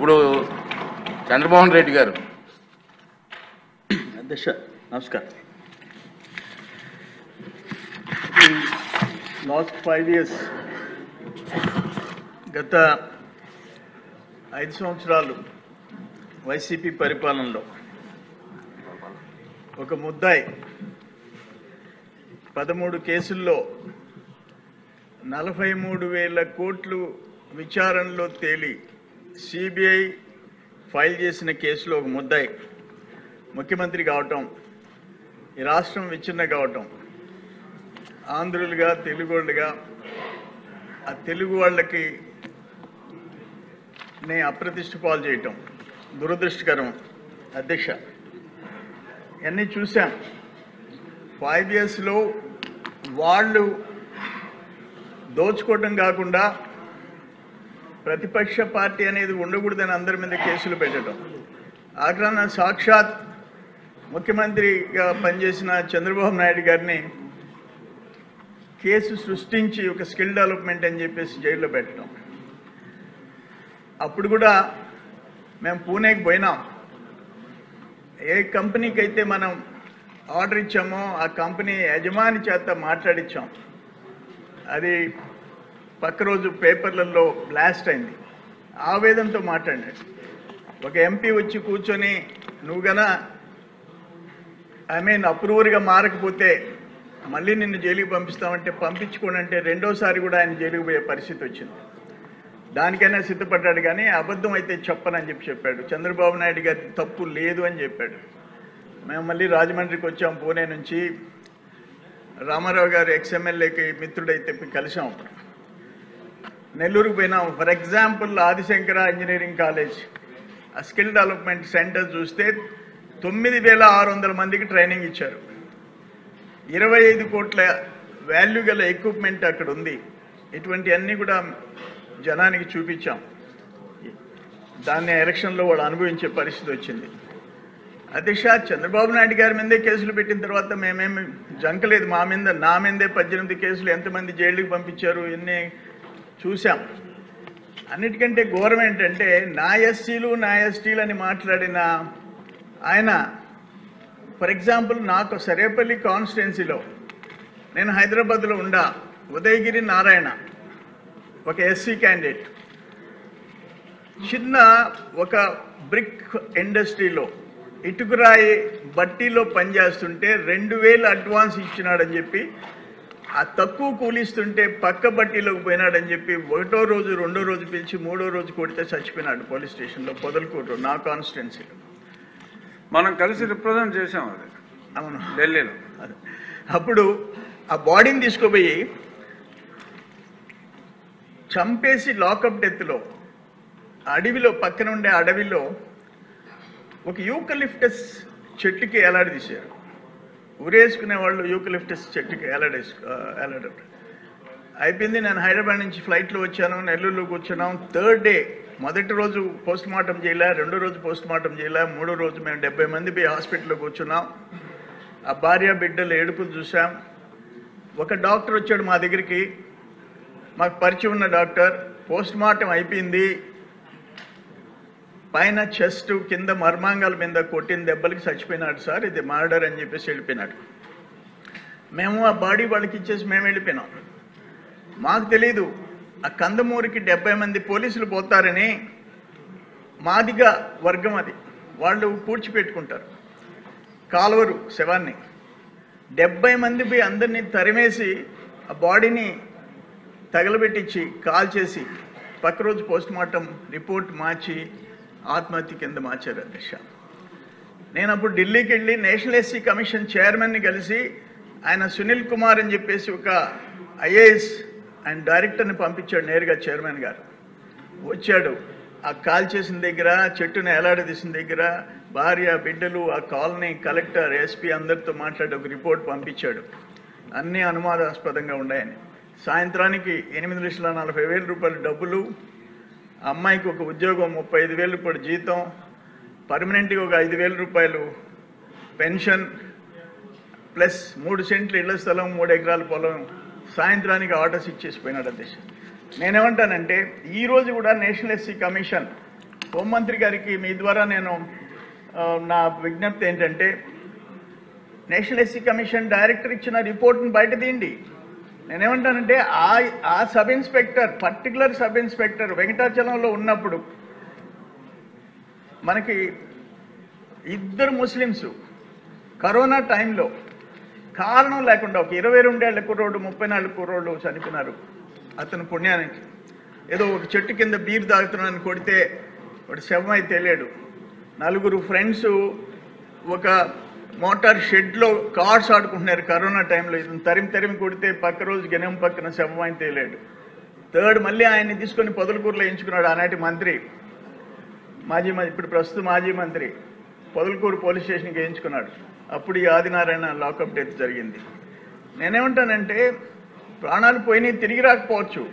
ఇప్పుడు చంద్రమోహన్ రెడ్డి గారు. అధ్యక్ష నమస్కారం. లాస్ట్ 5 years గత 5 సంవత్సరాలు వైసీపీ పరిపాలనలో ఒక ముద్దాయి 13 కేసుల్లో 43,000 కోట్లు విచారణలో తేలి సిబిఐ ఫైల్ చేసిన కేసులో ఒక ముద్దాయి ముఖ్యమంత్రి కావటం, ఈ రాష్ట్రం విచ్ఛిన్న కావటం, ఆంధ్రులుగా తెలుగోళ్ళుగా ఆ తెలుగు వాళ్ళకి అప్రతిష్ట పాలు చేయటం దురదృష్టకరం. అధ్యక్ష ఇవన్నీ చూసాం. 5 yearsలో వాళ్ళు దోచుకోవటం కాకుండా ప్రతిపక్ష పార్టీ అనేది ఉండకూడదని అందరి మీద కేసులు పెట్టడం, ఆగ్రహణ సాక్షాత్ ముఖ్యమంత్రిగా పనిచేసిన చంద్రబాబు నాయుడు గారిని కేసు సృష్టించి ఒక స్కిల్ డెవలప్మెంట్ అని చెప్పేసి జైల్లో పెట్టడం. అప్పుడు కూడా మేము పూణేకి పోయినాం. ఏ కంపెనీకి అయితే మనం ఆర్డర్ ఇచ్చామో ఆ కంపెనీ యజమాని చేత మాట్లాడించాం. అది పక్క రోజు పేపర్లలో బ్లాస్ట్ అయింది. ఆవేదనతో మాట్లాడినాడు. ఒక ఎంపీ వచ్చి కూర్చొని నువ్వు గన అప్రూవర్గా మారకపోతే మళ్ళీ నిన్ను జైలుకి పంపిస్తామంటే పంపించుకోనంటే రెండోసారి కూడా ఆయన జైలుకి పోయే పరిస్థితి వచ్చింది. దానికైనా సిద్ధపడ్డాడు, కానీ అబద్ధం అయితే చెప్పనని చెప్పాడు. చంద్రబాబు నాయుడు గారి తప్పు లేదు అని చెప్పాడు. మేము మళ్ళీ రాజమండ్రికి వచ్చాం. పూణే నుంచి రామారావు గారు ఎక్స్ఎమ్మెల్యేకి మిత్రుడైతే కలిసాం. అప్పుడు నెల్లూరుకు పోయినాం. For example Adi Shankara engineering college ఆ స్కిల్ డెవలప్మెంట్ సెంటర్ చూస్తే 9,600 మందికి ట్రైనింగ్ ఇచ్చారు. 25 కోట్ల వాల్యూ గల ఎక్విప్మెంట్ అక్కడ ఉంది. ఇటువంటివన్నీ కూడా జనానికి చూపించాం. దాన్ని ఎలక్షన్లో వాళ్ళు అనుభవించే పరిస్థితి వచ్చింది. అధ్యక్ష చంద్రబాబు నాయుడు గారి మీదే కేసులు పెట్టిన తర్వాత మేమేమి జంకలేదు. నా మీదే 18 కేసులు, ఎంతమంది జైలుకి పంపించారు ఇవన్నీ చూసాం. అన్నిటికంటే ఘోరం ఏంటంటే నా ఎస్సీలు నా ఎస్టీలు అని మాట్లాడిన ఆయన, ఫర్ ఎగ్జాంపుల్ నాకు సరేపల్లి కాన్స్టిట్యున్సీలో నేను హైదరాబాద్లో ఉండా ఉదయగిరి నారాయణ ఒక ఎస్సీ క్యాండిడేట్ చిన్న ఒక బ్రిక్ ఇండస్ట్రీలో ఇటుకురాయి బట్టీలో పనిచేస్తుంటే 2,000 అడ్వాన్స్ ఇచ్చినాడని చెప్పి ఆ తక్కువ కూలిస్తుంటే పక్క బట్టీలోకి పోయినాడని చెప్పి 1వ రోజు 2వ రోజు పిలిచి 3వ రోజు కొడితే చచ్చిపోయినాడు పోలీస్ స్టేషన్లో, పొదలకూరు, నా కాన్స్టిట్యున్సీలో. మనం కలిసి రిప్రజెంట్ చేసాం. అది అవును, ఢిల్లీలో. అప్పుడు ఆ బాడీని తీసుకుపోయి చంపేసి లాకప్ డెత్లో అడవిలో, పక్కన ఉండే అడవిలో ఒక యూకలిప్టస్ చెట్టుకి ఎలాడదీశారు. ఉరేసుకునే వాళ్ళు యూకలిప్టస్ చెట్టుకి ఎలాడారు. అయిపోయింది. నేను హైదరాబాద్ నుంచి ఫ్లైట్లో వచ్చాను, నెల్లూరులో కూర్చున్నాం. 3rd డే, మొదటి రోజు పోస్ట్ మార్టం చేయలే, 2వ రోజు పోస్ట్ మార్టం చేయలే, 3వ రోజు మేము 70 మంది పోయి హాస్పిటల్లో కూర్చున్నాం. ఆ భార్య బిడ్డలు ఏడుపులు చూసాం. ఒక డాక్టర్ వచ్చాడు మా దగ్గరికి, మాకు పరిచయం ఉన్న డాక్టర్. పోస్ట్ మార్టం అయిపోయింది. పైన చెస్ట్ కింద మర్మాంగాల మీద కొట్టిన దెబ్బలకి చచ్చిపోయినాడు సార్, ఇది మర్డర్ అని చెప్పేసి వెళ్ళిపోయినాడు. మేము ఆ బాడీ వాళ్ళకి ఇచ్చేసి మేము వెళ్ళిపోయినాం. మాకు తెలీదు ఆ కందమూరికి 70 మంది పోలీసులు పోతారని. మాదిగా వర్గం అది, వాళ్ళు పూడ్చిపెట్టుకుంటారు కాలువరు శవాన్ని. 70 మంది పోయి అందరినీ తరిమేసి ఆ బాడీని తగలబెట్టించి కాల్ చేసి పక్క రోజు పోస్ట్ మార్టం రిపోర్ట్ మార్చి ఆత్మహత్య కింద మార్చారు. అధ్యక్ష నేను అప్పుడు ఢిల్లీకి వెళ్ళి నేషనల్ ఎస్సీ కమిషన్ చైర్మన్ని కలిసి ఆయన సునీల్ కుమార్ అని చెప్పేసి ఒక ఐఏఎస్ అండ్ డైరెక్టర్ని పంపించాడు నేరుగా చైర్మన్ గారు. వచ్చాడు. ఆ కాల్ చేసిన దగ్గర, చెట్టుని ఎలాడదీసిన దగ్గర భార్య బిడ్డలు, ఆ కాలనీ కలెక్టర్, ఎస్పీ అందరితో మాట్లాడి ఒక రిపోర్ట్ పంపించాడు. అన్నీ అనుమానాస్పదంగా ఉన్నాయని. సాయంత్రానికి 8,40,000 రూపాయల డబ్బులు, అమ్మాయికి ఒక ఉద్యోగం 35,000 రూపాయల జీతం, పర్మనెంట్గా ఒక 5,000 రూపాయలు పెన్షన్, ప్లస్ 3 సెంట్లు ఇళ్ల స్థలం, 3 ఎకరాల పొలం సాయంత్రానికి ఆర్డర్స్ ఇచ్చేసిపోయినాడు అధ్యక్ష. నేనేమంటానంటే ఈరోజు కూడా నేషనల్ ఎస్సీ కమిషన్ హోంమంత్రి గారికి మీ ద్వారా నేను నా విజ్ఞప్తి ఏంటంటే, నేషనల్ ఎస్సీ కమిషన్ డైరెక్టర్ ఇచ్చిన రిపోర్ట్ని బయట తీయండి. నేనేమంటానంటే ఆ sub inspector, particular sub inspector వెంకటాచలంలో ఉన్నప్పుడు మనకి 2 ముస్లిమ్స్ కరోనా టైంలో కారణం లేకుండా ఒక 22 ఏళ్ల కుర్రోడు 34 కుర్రోళ్ళు చనిపోయినారు. అతను పుణ్యానికి ఏదో ఒక చెట్టు కింద బీర్ తాగుతున్నాను కొడితే వాడు శవం అయితే తెలియడు. 4 ఫ్రెండ్స్ ఒక మోటార్ షెడ్లో కార్డ్స్ ఆడుకుంటున్నారు కరోనా టైంలో. ఇతను తరిమి కొడితే పక్క రోజు గెనం పక్కన శవం అయితే తెలియడు. థర్డ్ మళ్ళీ ఆయన్ని తీసుకొని పొదలకూరులో ఎంచుకున్నాడు ఆనాటి మంత్రి, ఇప్పుడు ప్రస్తుత మాజీ మంత్రి పొదలకూరు పోలీస్ స్టేషన్కి వేయించుకున్నాడు. అప్పుడు ఈ ఆదినారాయణ లాకప్ డెత్ జరిగింది. నేనేమంటానంటే, ప్రాణాలు పోయినాయి, తిరిగి రాకపోవచ్చు.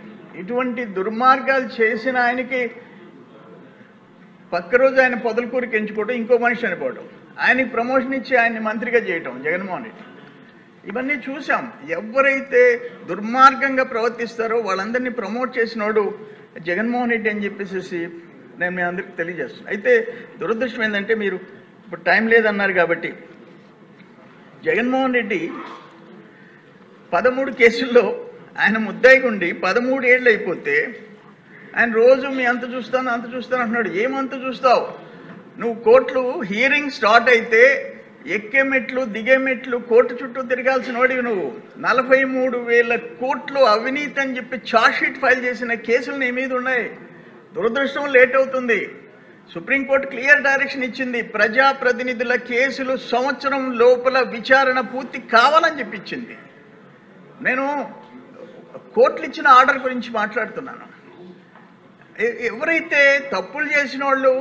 ఇటువంటి దుర్మార్గాలు చేసిన ఆయనకి పక్క రోజు ఆయన పొదలకూరుకి ఎంచుకోవడం, ఇంకో మనిషి చనిపోవడం, ఆయనకి ప్రమోషన్ ఇచ్చి ఆయన్ని మంత్రిగా చేయటం జగన్మోహన్ రెడ్డి. ఇవన్నీ చూసాం. ఎవరైతే దుర్మార్గంగా ప్రవర్తిస్తారో వాళ్ళందరినీ ప్రమోట్ చేసినోడు జగన్మోహన్ రెడ్డి అని చెప్పేసి నేను మీ అందరికీ తెలియజేస్తున్నాను. అయితే దురదృష్టం ఏంటంటే, మీరు ఇప్పుడు టైం లేదన్నారు కాబట్టి, జగన్మోహన్ రెడ్డి 13 కేసుల్లో ఆయన ముద్దాయిగా ఉండి 13 ఏళ్ళు అయిపోతే ఆయన రోజు మీ అంత చూస్తాను అంటున్నాడు. ఏమంత చూస్తావు నువ్వు? కోర్టులు హియరింగ్ స్టార్ట్ అయితే ఎక్కే మెట్లు దిగే మెట్లు కోర్టు చుట్టూ తిరగాల్సిన వాడివి నువ్వు. 43,000 కోట్లు అవినీతి అని చెప్పి ఛార్జ్షీట్ ఫైల్ చేసిన కేసులు నీ మీద ఉన్నాయి. దురదృష్టం లేట్ అవుతుంది. సుప్రీంకోర్టు క్లియర్ డైరెక్షన్ ఇచ్చింది, ప్రజాప్రతినిధుల కేసులు సంవత్సరం లోపల విచారణ పూర్తి కావాలని చెప్పి ఇచ్చింది. నేను కోర్టులు ఇచ్చిన ఆర్డర్ గురించి మాట్లాడుతున్నాను. ఎవరైతే తప్పులు చేసిన వాళ్ళు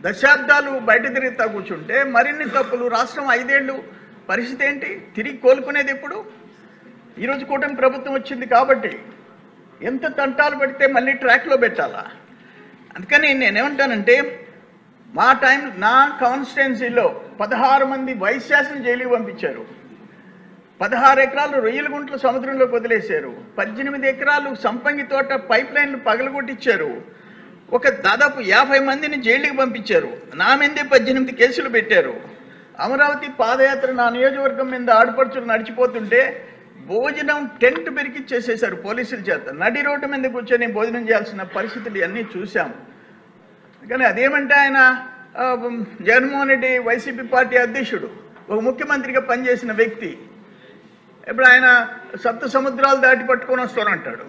దశాబ్దాలు బయట తిరుగుతా కూర్చుంటే, మరిన్ని తప్పులు, రాష్ట్రం 5 ఏళ్ళు పరిస్థితి ఏంటి? తిరిగి కోలుకునేది ఎప్పుడు? ఈరోజు కూటమి ప్రభుత్వం వచ్చింది కాబట్టి ఎంత తంటాలు పడితే మళ్ళీ ట్రాక్లో పెట్టాలా? అందుకని నేనేమంటానంటే, నా కాన్స్టిట్యున్సీలో 16 మంది వైస్ ఛాన్సలర్ జైలుకి పంపించారు. 16 ఎకరాలు రొయ్యల గుంటలు సముద్రంలోకి వదిలేశారు. 18 ఎకరాలు సంపంగి తోట పైప్ లైన్లు పగలగొట్టించారు. దాదాపు 50 మందిని జైలుకి పంపించారు. నా మీదే 18 కేసులు పెట్టారు. అమరావతి పాదయాత్ర నా నియోజకవర్గం మీద ఆడపడుచులు నడిచిపోతుంటే భోజనం టెంట్ పెరికిచ్చేసేశారు పోలీసుల చేత. నడి రోడ్డు మీద కూర్చొని భోజనం చేయాల్సిన పరిస్థితులు ఇవన్నీ చూసాం. కానీ అదేమంటే, ఆయన జగన్మోహన్ రెడ్డి వైసీపీ పార్టీ అధ్యక్షుడు, ఒక ముఖ్యమంత్రిగా పనిచేసిన వ్యక్తి. ఇప్పుడు ఆయన సప్త సముద్రాలు దాటి పట్టుకొని వస్తానంటాడు,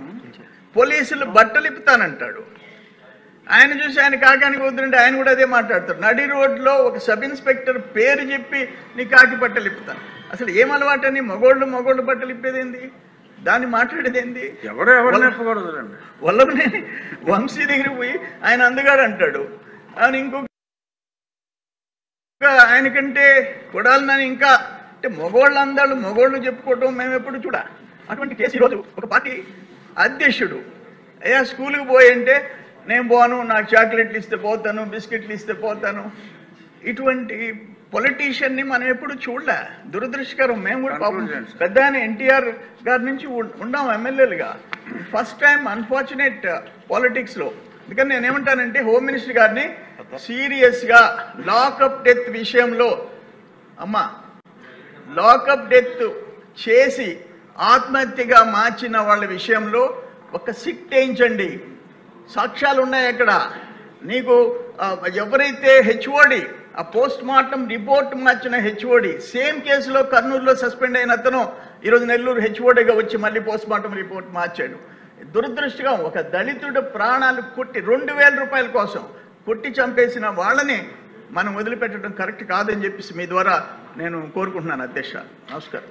పోలీసులు బట్టలు ఇప్పుతానంటాడు. ఆయన చూసి ఆయన కాకానికి వద్దుంటే ఆయన కూడా అదే మాట్లాడతాడు. నడి రోడ్లో ఒక సబ్ ఇన్స్పెక్టర్ పేరు చెప్పి నీ కాకి బట్టలు ఇప్పుతాను. అసలు ఏం అలవాటని? మగోళ్ళు బట్టలు ఇప్పేదేంది? దాన్ని మాట్లాడేది ఏంది? వల్లభనేని వంశీ దగ్గరికి పోయి ఆయన అందగాడు అంటాడు. ఆయన ఇంకొక ఆయనకంటే కొడాలని ఇంకా అంటే మగోళ్ళు చెప్పుకోవటం మేము ఎప్పుడు చూడ. అటువంటి కేసు ఈరోజు ఒక పార్టీ అధ్యక్షుడు అయ్యా స్కూల్కి పోయి అంటే, నేను పోను, నాకు చాక్లెట్లు ఇస్తే పోతాను, బిస్కెట్లు ఇస్తే పోతాను. ఇటువంటి పొలిటీషియన్ని మనం ఎప్పుడు చూడలే. దురదృష్టకరం. మేము కూడా పాపం పెద్ద ఆయన ఎన్టీఆర్ గారి నుంచి ఉన్నాం ఎమ్మెల్యేలుగా. ఫస్ట్ టైం అన్ఫార్చునేట్ పాలిటిక్స్లో. అందుకని నేనేమంటానంటే, హోమ్ మినిస్టర్ గారిని సీరియస్గా లాకప్ డెత్ విషయంలో, లాకప్ డెత్ చేసి ఆత్మహత్యగా మార్చిన వాళ్ళ విషయంలో ఒక సిట్ వేయించండి. సాక్ష్యాలు ఉన్నాయి అక్కడ. నీకు ఎవరైతే హెచ్ఓడి ఆ పోస్ట్ మార్టం రిపోర్ట్ మార్చిన హెచ్ఓడి, సేమ్ కేసులో కర్నూలులో సస్పెండ్ అయిన అతను ఈరోజు నెల్లూరు హెచ్ఓడిగా వచ్చి మళ్ళీ పోస్ట్ మార్టం రిపోర్ట్ మార్చాడు. దురదృష్టంగా ఒక దళితుడు ప్రాణాలు కొట్టి 2,000 రూపాయల కోసం కొట్టి చంపేసిన వాళ్ళని మనం వదిలిపెట్టడం కరెక్ట్ కాదని చెప్పేసి మీ ద్వారా నేను కోరుకుంటున్నాను అధ్యక్ష. నమస్కారం.